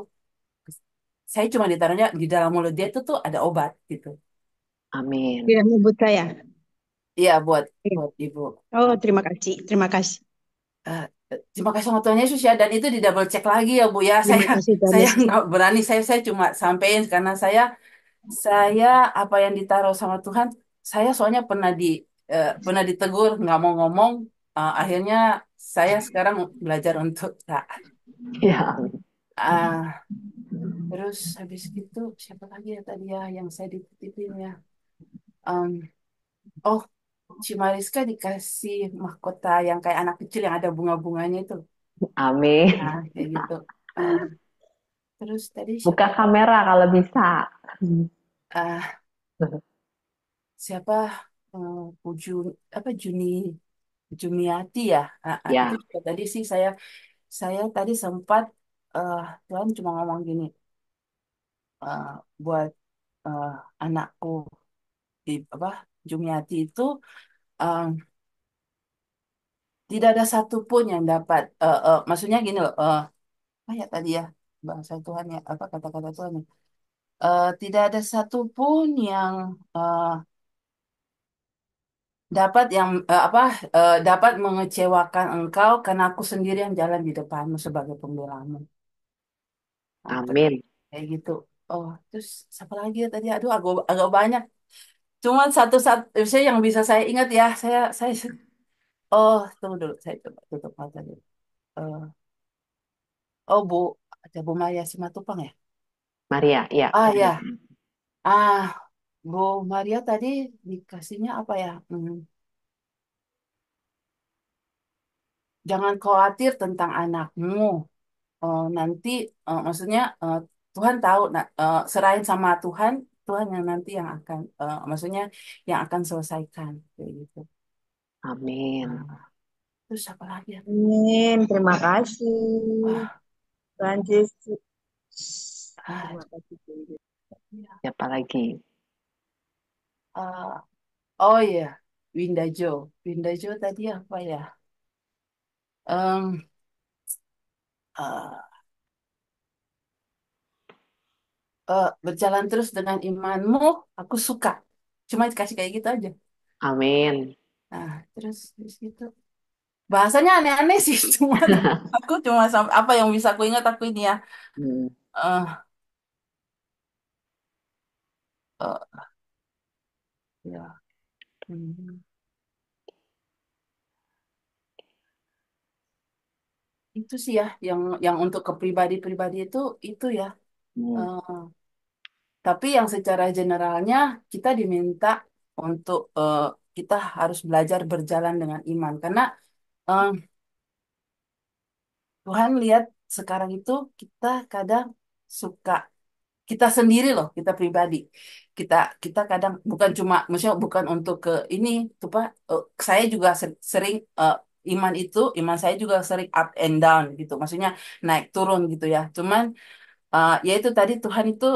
S7: saya cuma ditaruhnya di dalam mulut dia itu tuh ada obat gitu.
S1: Amin.
S4: Tidak menyebut saya.
S7: Iya buat
S4: Iya.
S7: buat Ibu.
S4: Oh, terima kasih. Terima kasih.
S7: Eh, Terima kasih sama Tuhan Yesus ya dan itu di double check lagi ya Bu ya.
S4: Terima kasih, Tuhan
S7: Saya
S4: Yesus.
S7: nggak berani saya cuma sampein karena saya apa yang ditaruh sama Tuhan saya soalnya pernah ditegur nggak mau ngomong. Akhirnya saya sekarang belajar untuk taat.
S1: Ya,
S7: Ah, terus habis itu siapa lagi ya tadi ya yang saya dititipin ya. Em, oh, Cimariska dikasih mahkota yang kayak anak kecil yang ada bunga-bunganya itu.
S1: amin.
S7: Nah, kayak gitu. Ah, terus tadi
S1: Buka kamera kalau bisa.
S7: ah, siapa apa Jumiati ya. Itu
S1: Ya,
S7: juga tadi sih saya tadi sempat eh Tuhan cuma ngomong gini eh, buat eh, anakku di apa Jumiati itu eh, tidak ada satupun yang dapat maksudnya gini loh apa ya tadi ya bahasa Tuhan ya apa kata-kata Tuhan ya. Tidak ada satupun yang eh, dapat mengecewakan engkau karena aku sendiri yang jalan di depanmu sebagai pembelamu. Nah,
S1: amin.
S7: kayak gitu. Oh, terus siapa lagi ya tadi? Aduh, agak banyak. Cuman satu-satu saya yang bisa saya ingat ya. Saya oh, tunggu dulu. Saya coba tutup mata dulu. Eh, oh, ada Bu Maria Simatupang ya?
S1: Maria, ya.
S7: Ah, ya. Ah, Bu Maria tadi dikasihnya apa ya? Jangan khawatir tentang anakmu. Nanti maksudnya Tuhan tahu serahin sama Tuhan Tuhan yang nanti yang akan maksudnya yang akan selesaikan kayak gitu.
S1: Amin.
S7: Terus apa lagi ya?
S4: Amin. Terima kasih.
S7: Ah,
S4: Tuhan Yesus.
S7: Ah,
S6: Terima kasih, Cindy.
S1: Siapa lagi?
S7: ah, oh iya, Winda Jo. Winda Jo tadi apa ya? Em, ah, berjalan terus dengan imanmu, aku suka. Cuma dikasih kayak gitu aja.
S1: Amin.
S7: Nah, terus di situ. Bahasanya aneh-aneh sih, cuman aku cuma apa yang bisa aku ingat aku ini ya.
S1: Hmm.
S7: eh eh, ya. Hmm. Itu sih ya, yang untuk ke pribadi-pribadi itu ya.
S1: Hmm.
S7: Eh, tapi yang secara generalnya kita diminta untuk kita harus belajar berjalan dengan iman karena eh, Tuhan lihat sekarang itu kita kadang suka kita sendiri loh, kita pribadi. Kita kita kadang bukan cuma maksudnya bukan untuk ke ini tuh Pak, saya juga sering iman saya juga sering up and down gitu. Maksudnya naik turun gitu ya. Cuman ya itu tadi Tuhan itu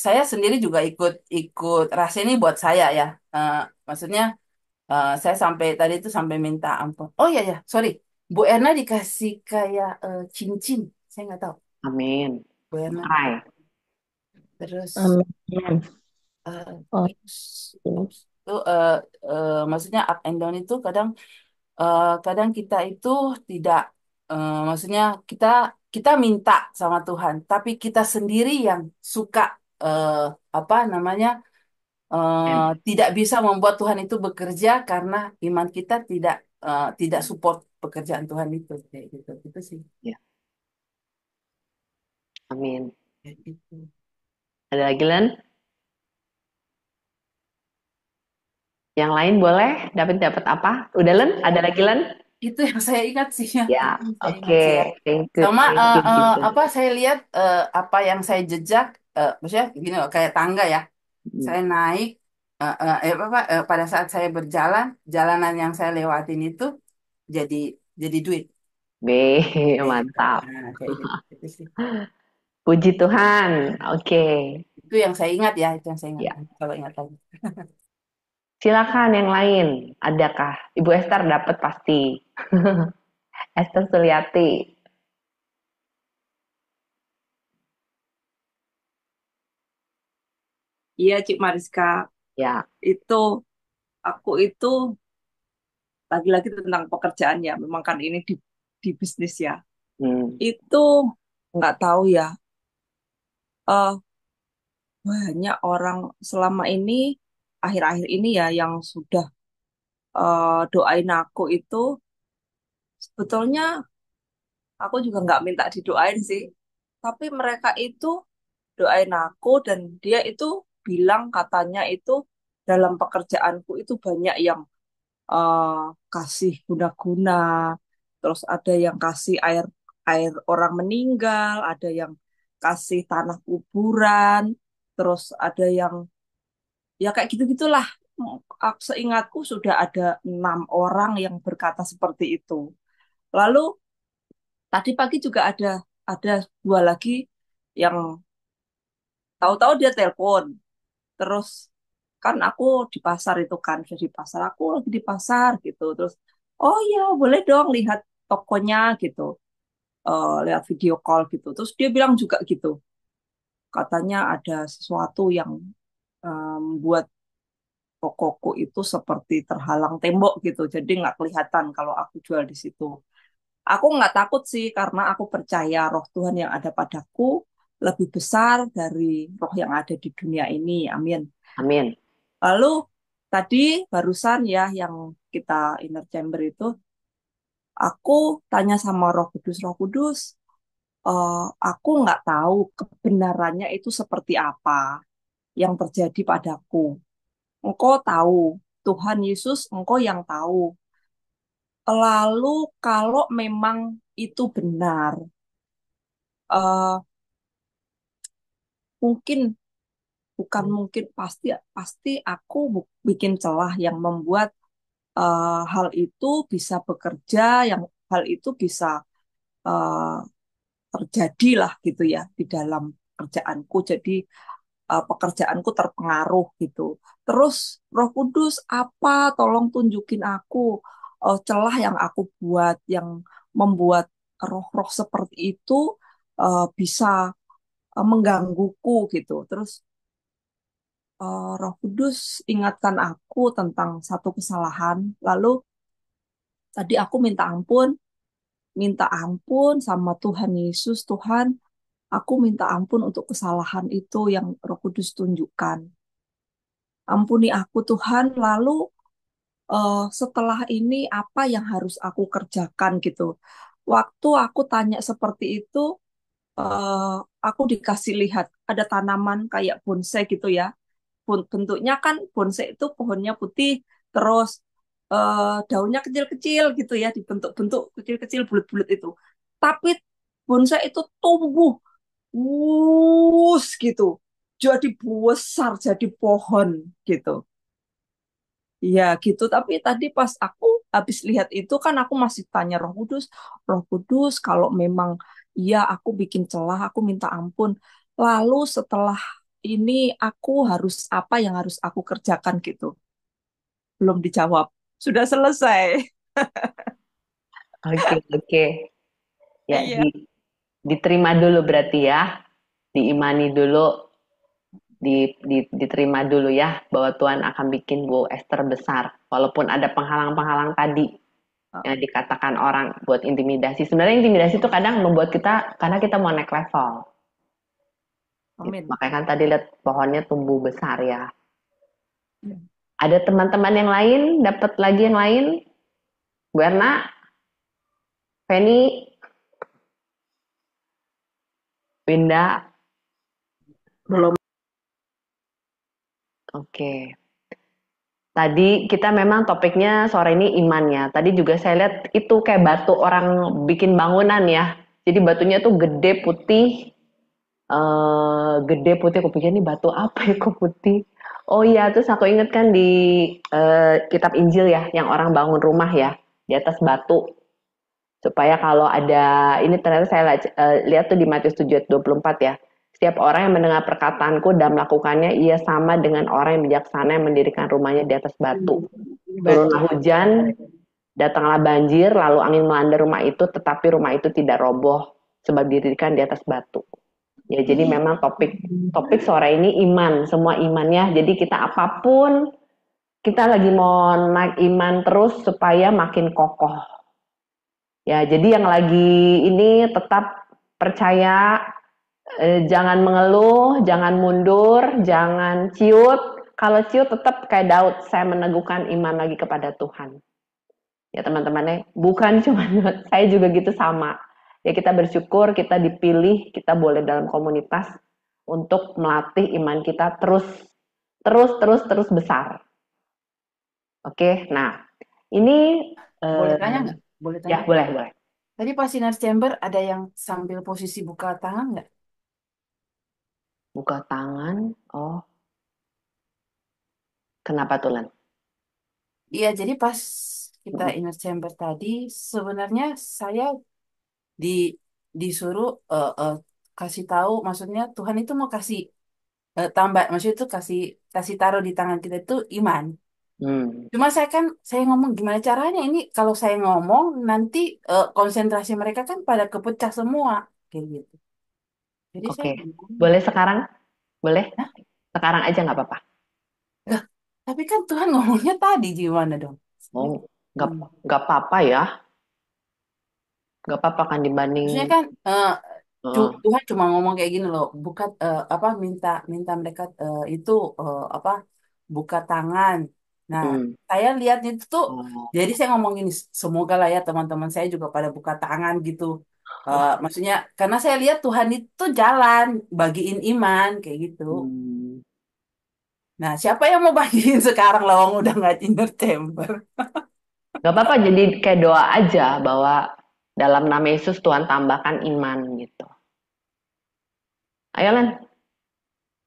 S7: saya sendiri juga ikut ikut rasa ini buat saya ya. Maksudnya saya sampai tadi itu sampai minta ampun. Oh ya ya, sorry. Bu Erna dikasih kayak cincin. Saya nggak tahu.
S1: Amin.
S7: Bu Erna.
S1: Cry.
S7: Terus
S4: Amin.
S7: eh,
S4: Oh,
S7: terus itu maksudnya up and down itu kadang kadang kita itu tidak maksudnya kita kita minta sama Tuhan, tapi kita sendiri yang suka eh, apa namanya tidak bisa membuat Tuhan itu bekerja karena iman kita tidak support pekerjaan Tuhan itu kayak gitu itu sih.
S1: Ya, amin.
S7: Kayak gitu.
S1: Ada lagi, Len? Yang lain boleh? Dapat dapat apa? Udah, Len? Ada lagi, Len?
S7: Itu yang saya ingat sih ya.
S1: Ya,
S7: Itu yang saya
S1: oke.
S7: ingat sih ya.
S1: Thank you,
S7: Sama
S1: thank you gitu.
S7: apa saya lihat apa yang saya jejak, maksudnya gini loh kayak tangga ya.
S1: Hmm.
S7: Saya naik pada saat saya berjalan, jalanan yang saya lewatin itu jadi jadi duit.
S1: B,
S7: Kayak gitu.
S1: mantap.
S7: Nah, kayak gitu. Itu sih.
S1: Puji Tuhan. Oke.
S7: Itu yang saya ingat ya, itu yang saya ingat.
S1: Ya,
S7: Kalau ingat lagi.
S1: silakan yang lain. Adakah? Ibu Esther dapat pasti. Esther Suliati.
S6: Iya, Cik Mariska.
S1: Ya.
S6: Itu aku itu lagi-lagi tentang pekerjaan ya. Memang kan ini di bisnis ya.
S1: Hmm.
S6: Itu nggak tahu ya. eh Banyak orang selama ini akhir-akhir ini ya yang sudah doain aku itu sebetulnya aku juga nggak minta didoain sih. Tapi mereka itu doain aku dan dia itu bilang katanya itu dalam pekerjaanku itu banyak yang eh, kasih guna-guna, terus ada yang kasih air air orang meninggal, ada yang kasih tanah kuburan, terus ada yang ya kayak gitu-gitulah. Seingatku sudah ada 6 orang yang berkata seperti itu. Lalu tadi pagi juga ada 2 lagi yang tahu-tahu dia telepon. Terus kan aku di pasar itu kan, sudah di pasar, aku lagi di pasar gitu. Terus, oh iya boleh dong lihat tokonya gitu. Lihat video call gitu. Terus dia bilang juga gitu, katanya ada sesuatu yang membuat tokoku itu seperti terhalang tembok gitu. Jadi nggak kelihatan kalau aku jual di situ. Aku nggak takut sih karena aku percaya roh Tuhan yang ada padaku lebih besar dari roh yang ada di dunia ini. Amin.
S1: Amin.
S6: Lalu tadi barusan ya yang kita inner chamber itu, aku tanya sama Roh Kudus, eh, aku nggak tahu kebenarannya itu seperti apa yang terjadi padaku. Engkau tahu, Tuhan Yesus, engkau yang tahu. Lalu kalau memang itu benar, eh, mungkin mungkin pasti pasti aku bikin celah yang membuat hal itu bisa bekerja, yang hal itu bisa eh, terjadilah gitu ya di dalam kerjaanku. Jadi pekerjaanku terpengaruh gitu. Terus Roh Kudus apa? Tolong tunjukin aku celah yang aku buat yang membuat roh-roh seperti itu bisa menggangguku gitu. Terus Roh Kudus ingatkan aku tentang satu kesalahan. Lalu tadi aku minta ampun sama Tuhan Yesus. Tuhan, aku minta ampun untuk kesalahan itu yang Roh Kudus tunjukkan. Ampuni aku Tuhan, lalu setelah ini apa yang harus aku kerjakan gitu. Waktu aku tanya seperti itu, eh, aku dikasih lihat ada tanaman kayak bonsai gitu ya. Bentuknya kan bonsai itu pohonnya putih, terus daunnya kecil-kecil gitu ya, dibentuk-bentuk kecil-kecil bulat-bulat itu. Tapi bonsai itu tumbuh, gitu. Jadi besar, jadi pohon gitu. Iya gitu, tapi tadi pas aku habis lihat itu kan aku masih tanya Roh Kudus kalau memang iya aku bikin celah, aku minta ampun. Lalu setelah ini aku harus apa yang harus aku kerjakan gitu. Belum dijawab. Sudah selesai.
S1: Oke, oke. Ya,
S6: Iya.
S1: diterima dulu berarti ya. Diimani dulu, diterima dulu ya bahwa Tuhan akan bikin Bu Esther besar. Walaupun ada penghalang-penghalang tadi yang dikatakan orang buat intimidasi. Sebenarnya intimidasi itu kadang membuat kita, karena kita mau naik level.
S6: Amin.
S1: Makanya kan tadi lihat pohonnya tumbuh besar ya.
S6: Ya.
S1: Ada teman-teman yang lain, dapat lagi yang lain? Bu Erna, Feni, Winda.
S4: Belum.
S1: Oke. Tadi kita memang topiknya sore ini iman ya. Tadi juga saya lihat itu kayak batu orang bikin bangunan ya. Jadi batunya tuh gede putih. Gede putih. Aku pikir ini batu apa ya kok putih. Oh iya, terus aku inget kan di kitab Injil ya, yang orang bangun rumah ya di atas batu. Supaya kalau ada, ini ternyata saya lihat tuh di Matius 7 ayat 24 ya. Setiap orang yang mendengar perkataanku dan melakukannya, ia sama dengan orang yang bijaksana yang mendirikan rumahnya di atas batu. Turunlah hujan, datanglah banjir, lalu angin melanda rumah itu, tetapi rumah itu tidak roboh, sebab didirikan di atas batu. Ya, jadi memang topik sore ini iman, semua imannya. Jadi kita apapun, kita lagi mau naik iman terus supaya makin kokoh. Ya, jadi yang lagi ini tetap percaya, jangan mengeluh, jangan mundur, jangan ciut. Kalau ciut tetap kayak Daud, saya meneguhkan iman lagi kepada Tuhan. Ya teman-temannya, bukan cuma saya juga gitu sama. Ya kita bersyukur, kita dipilih, kita boleh dalam komunitas untuk melatih iman kita terus besar. Oke, nah ini
S7: Boleh tanya nggak? Boleh
S1: ya
S7: tanya?
S1: boleh.
S7: Tadi pas Sinar Chamber ada yang sambil posisi buka tangan nggak?
S1: Buka tangan, oh kenapa tuh Len?
S7: Iya, jadi pas kita Inner Chamber tadi, sebenarnya saya di disuruh kasih tahu, maksudnya Tuhan itu mau kasih tambah, maksudnya itu kasih taruh di tangan kita itu iman. Cuma saya ngomong gimana caranya ini kalau saya ngomong nanti konsentrasi mereka kan pada kepecah semua kayak gitu. Jadi saya
S1: Oke,
S7: bingung.
S1: boleh sekarang? Boleh?
S7: Hah?
S1: Sekarang aja nggak apa-apa.
S7: Lah, tapi kan Tuhan ngomongnya tadi gimana dong?
S1: Oh, nggak
S7: Hmm.
S1: nggak apa-apa ya, nggak apa-apa kan dibanding.
S7: Maksudnya kan
S1: Heeh.
S7: Tuhan cuma ngomong kayak gini loh, buka apa minta minta mereka itu apa buka tangan. Nah,
S1: Hmm.
S7: saya lihat itu tuh,
S1: Oh,
S7: jadi saya ngomong gini, semoga lah ya teman-teman saya juga pada buka tangan gitu. Maksudnya karena saya lihat Tuhan itu jalan bagiin iman kayak gitu.
S1: hmm.
S7: Nah, siapa yang mau bagiin sekarang lawang udah nggak inner chamber?
S1: Nggak apa-apa. Jadi kayak doa aja bahwa dalam nama Yesus Tuhan tambahkan iman gitu. Ayo Len.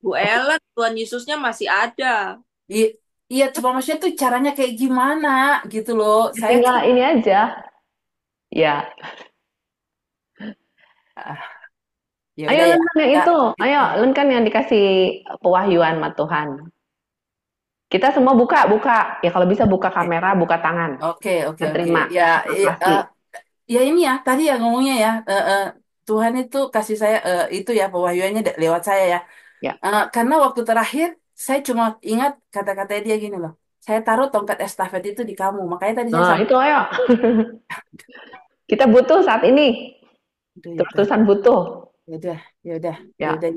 S6: Bu Ellen, Tuhan Yesusnya masih ada.
S7: Iya, iya, coba maksudnya tuh caranya kayak gimana gitu loh. Saya
S1: Tinggal
S7: kan
S1: ini aja. Ya,
S7: Ya
S1: Ayo
S7: udah ya.
S1: Len kan yang
S7: Ya,
S1: itu. Ayo Len kan yang dikasih pewahyuan sama Tuhan. Kita semua buka, buka. Ya kalau bisa buka
S7: oke,
S1: kamera, buka tangan.
S7: oke, oke,
S1: Kita
S7: oke.
S1: terima
S7: Ya, ya,
S1: konfirmasi.
S7: ya ini ya tadi ya ngomongnya ya. Tuhan itu kasih saya itu ya pewahyuannya lewat saya ya.
S1: Ya.
S7: Karena waktu terakhir saya cuma ingat kata-kata dia gini loh. Saya taruh tongkat estafet itu di kamu. Makanya tadi saya
S1: Nah,
S7: sampai.
S1: itu ayo. Kita butuh saat ini.
S7: Aduh, ya Tuhan.
S1: Terus-terusan butuh.
S7: Ya udah, ya udah, ya
S1: Ya.
S7: udah.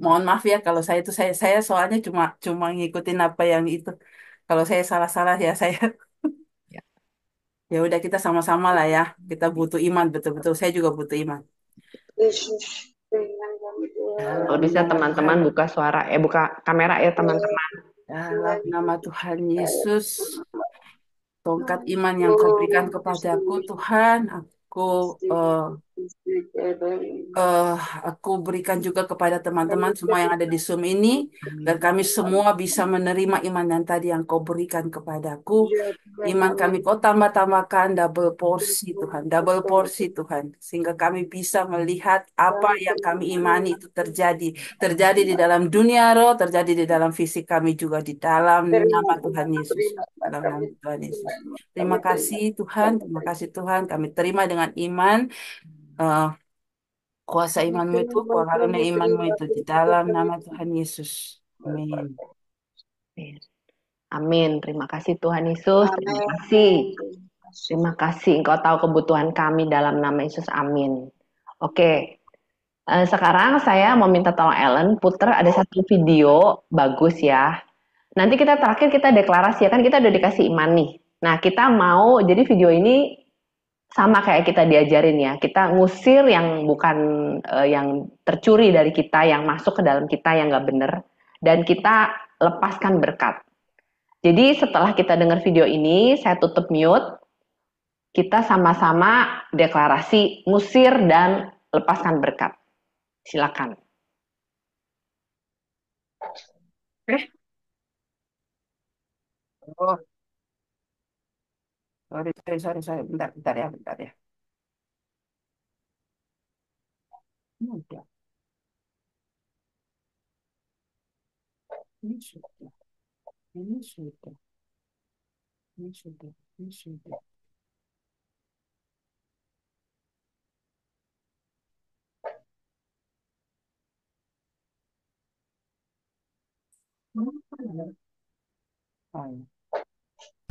S7: Mohon maaf ya kalau saya itu saya soalnya cuma cuma ngikutin apa yang itu. Kalau saya salah-salah ya saya.
S1: Ya.
S7: Ya udah kita sama-sama lah ya. Kita butuh iman betul-betul. Saya juga butuh iman.
S1: Kalau
S7: Dalam
S1: bisa
S7: nama Tuhan,
S1: teman-teman buka suara, buka kamera ya teman-teman.
S7: dalam nama Tuhan Yesus, tongkat iman yang kau berikan kepadaku, Tuhan, eh, eh, aku berikan juga kepada teman-teman semua yang ada di Zoom ini, dan kami semua bisa menerima iman yang tadi yang kau berikan kepadaku. Iman kami kau tambah-tambahkan double porsi Tuhan, double porsi Tuhan, sehingga kami bisa melihat apa yang kami imani itu terjadi, terjadi di dalam dunia roh, terjadi di dalam fisik kami juga di dalam nama Tuhan Yesus, dalam nama Tuhan Yesus. Terima kasih Tuhan, terima kasih Tuhan, kami terima dengan iman. eh, Kuasa imanmu itu, kuasa karunia imanmu itu di dalam nama Tuhan Yesus. Amin.
S1: Amin. Terima kasih Tuhan Yesus. Terima kasih. Terima kasih. Engkau tahu kebutuhan kami dalam nama Yesus. Amin. Oke. Sekarang saya mau minta tolong Ellen puter ada satu video bagus ya. Nanti kita terakhir kita deklarasi ya kan kita udah dikasih iman nih. Nah kita mau jadi video ini sama kayak kita diajarin ya. Kita ngusir yang bukan yang tercuri dari kita, yang masuk ke dalam kita yang nggak bener, dan kita lepaskan berkat. Jadi setelah kita dengar video ini, saya tutup mute. Kita sama-sama deklarasi ngusir dan lepaskan berkat. Silakan.
S7: Eh, oh, sorry. Bentar ya. Ini udah, ini sudah, ini sudah, ini sudah, ini sudah. Oh,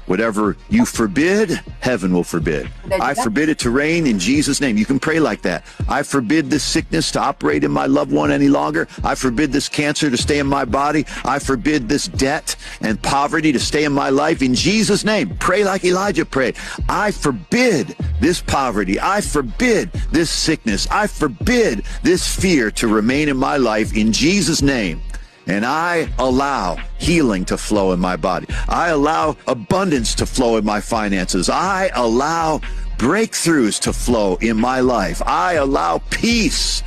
S8: Whatever you forbid, heaven will forbid.
S7: udah
S8: I
S7: jelas?
S8: forbid it to reign in Jesus' name. You can pray like that. I forbid this sickness to operate in my loved one any longer. I forbid this cancer to stay in my body. I forbid this debt and poverty to stay in my life. In Jesus' name, pray like Elijah prayed. I forbid this poverty. I forbid this sickness. I forbid this fear to remain in my life in Jesus' name. And I allow healing to flow in my body. I allow abundance to flow in my finances. I allow breakthroughs to flow in my life. I allow peace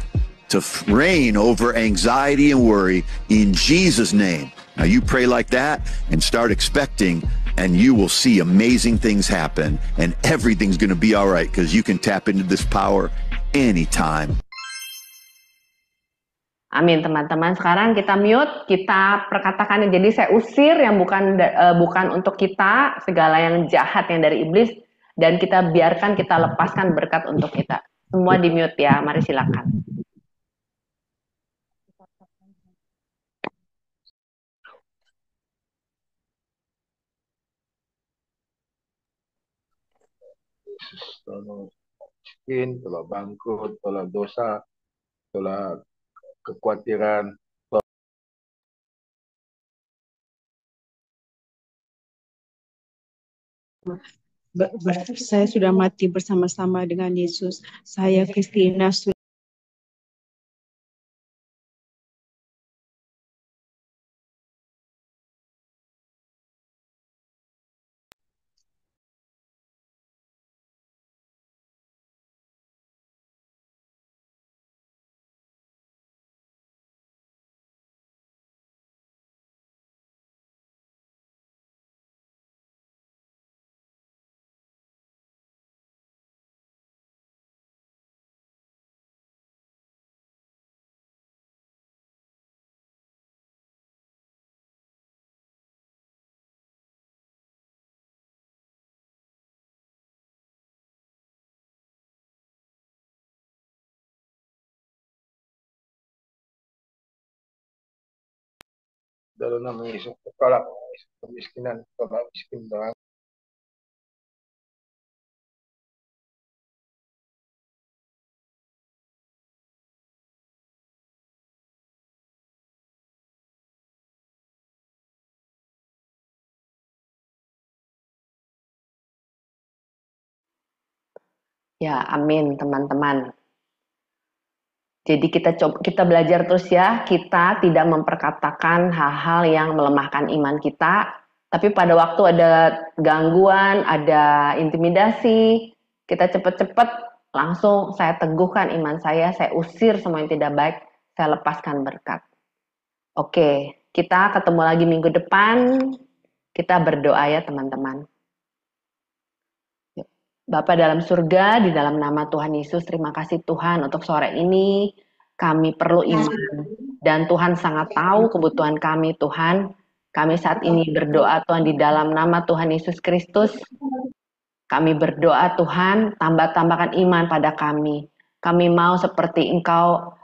S8: to reign over anxiety and worry in Jesus' name. Now you pray like that and start expecting, and you will see amazing things happen, and everything's going to be all right because you can tap into this power anytime.
S1: Amin teman-teman. Sekarang kita mute, kita perkatakan. Jadi saya usir yang bukan untuk kita, segala yang jahat yang dari iblis, dan kita biarkan kita lepaskan berkat untuk kita. Semua di mute ya. Mari silakan.
S9: Tolong miskin, tolong bangkrut, tolong dosa, tolong kekhawatiran.
S10: Berarti saya sudah mati bersama-sama dengan Yesus. Saya Kristina
S9: dalam nama Yesus tolak kemiskinan, tolak miskin doang.
S1: Ya, amin teman-teman. Jadi kita belajar terus ya, kita tidak memperkatakan hal-hal yang melemahkan iman kita, tapi pada waktu ada gangguan, ada intimidasi, kita cepat-cepat langsung saya teguhkan iman saya usir semua yang tidak baik, saya lepaskan berkat. Oke, kita ketemu lagi minggu depan, kita berdoa ya teman-teman. Bapa dalam surga, di dalam nama Tuhan Yesus, terima kasih Tuhan untuk sore ini. Kami perlu iman. Dan Tuhan sangat tahu kebutuhan kami Tuhan. Kami saat ini berdoa Tuhan di dalam nama Tuhan Yesus Kristus. Kami berdoa Tuhan, tambahkan iman pada kami. Kami mau seperti Engkau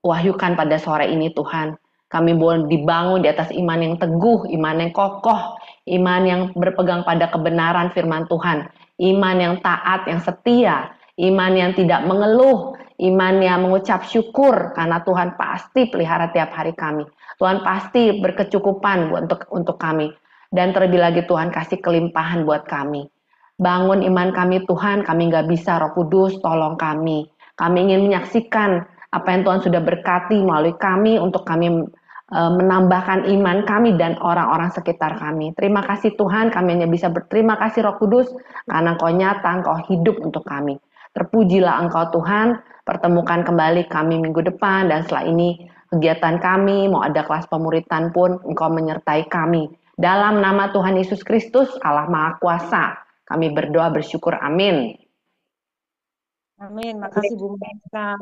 S1: wahyukan pada sore ini Tuhan. Kami boleh dibangun di atas iman yang teguh, iman yang kokoh, iman yang berpegang pada kebenaran firman Tuhan, iman yang taat, yang setia, iman yang tidak mengeluh, iman yang mengucap syukur karena Tuhan pasti pelihara tiap hari kami. Tuhan pasti berkecukupan untuk kami. Dan terlebih lagi Tuhan kasih kelimpahan buat kami. Bangun iman kami Tuhan, kami nggak bisa, Roh Kudus tolong kami. Kami ingin menyaksikan apa yang Tuhan sudah berkati melalui kami untuk kami menambahkan iman kami dan orang-orang sekitar kami. Terima kasih Tuhan, kami hanya bisa berterima kasih Roh Kudus karena Engkau nyata, Engkau hidup untuk kami. Terpujilah Engkau Tuhan, pertemukan kembali kami minggu depan dan setelah ini kegiatan kami, mau ada kelas pemuritan pun Engkau menyertai kami. Dalam nama Tuhan Yesus Kristus, Allah Maha Kuasa, kami berdoa bersyukur. Amin.
S2: Amin. Makasih Bu Meka.